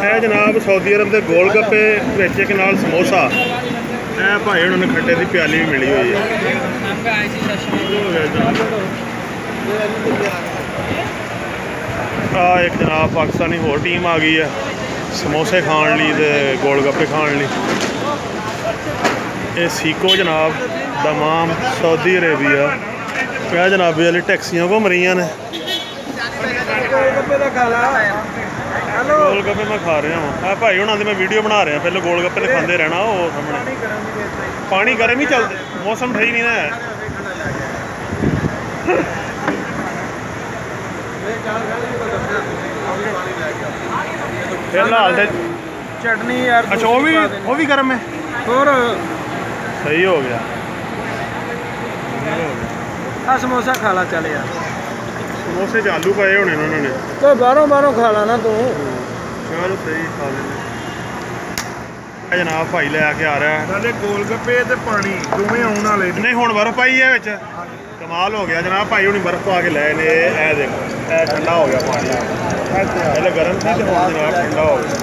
है जनाब सऊदी अरब के गोल गप्पे बेचे के नाल समोसा है भाई उन्होंने खट्टे की प्याली भी मिली हुई है। एक जनाब पाकिस्तानी होर टीम आ गई है समोसे खाने ली ते गोल गप्पे खाने ली। ये सीको जनाब दमाम सऊदी अरेबिया क्या जनाबे वाली टैक्सियां घूम रही ने। गोल गप्पे मैं खा रहा हूँ भाई हुणां दी मैं वीडियो बना रहा पहले गोल गप्पे तो खाते रहना। वो सामने पानी गर्म ही चलते मौसम ठीक नहीं ना है। फिलहाल चटनी यार अच्छा वो भी गर्म है और सही हो गया। समोसा खा ला चल यार समोसे च आलू पाए होने उन्होंने तो बाहरों खा ला ना तू चलो सही खा लेने। जनाब भाई लैके आ रहा है नाले गोल गप्पे ते पानी दोवें आउण वाले नहीं हुण बर्फ पाई है विच कमाल हो गया जनाब भाई हुणी बर्फ पा के लाए ने। ए देखो ए ठंडा हो गया पानी पहले गर्म थी तो हुण जनाब ठंडा हो गया।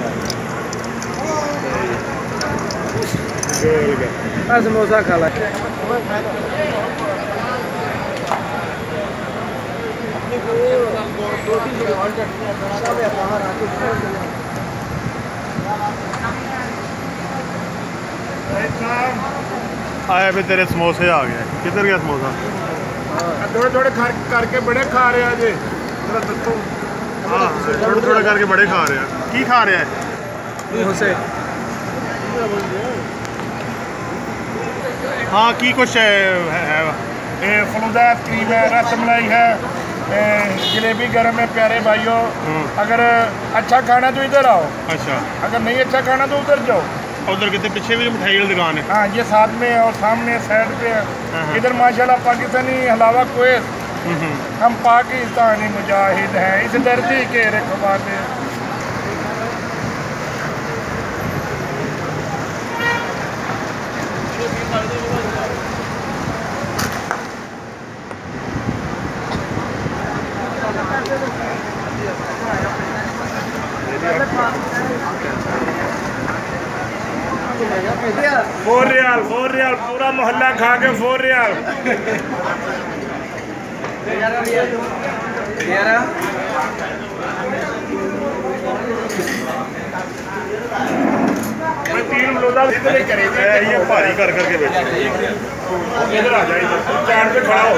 समोसा खा ला आया फिर तेरे समोसे आ गए। किधर गया समोसा? थोड़े थोड़े करके बड़े खा रहे हैं जी। हाँ थोड़े थोड़े करके बड़े खा रहे हैं। की खा रहे हैं समोसे? हाँ की कुछ है फलूदा क्रीम है रसमलाई है जलेबी गर्म है। प्यारे भाइयों अगर अच्छा खाना तो इधर आओ। अच्छा अगर नहीं अच्छा खाना तो उधर जाओ। उधर कितने पीछे भी मिठाई वाली दुकान है। हाँ ये साथ में और सामने साइड पे है। इधर माशाल्लाह पाकिस्तानी हलावा कुवैत हम पाकिस्तानी मुजाहिद हैं इस धरती के रखवाले। फोर रियाल पूरा मोहल्ला खा के 4 रियाल। ये भारी कर करके बैठे इधर आ जाए स्टैंड पे खड़ा हो।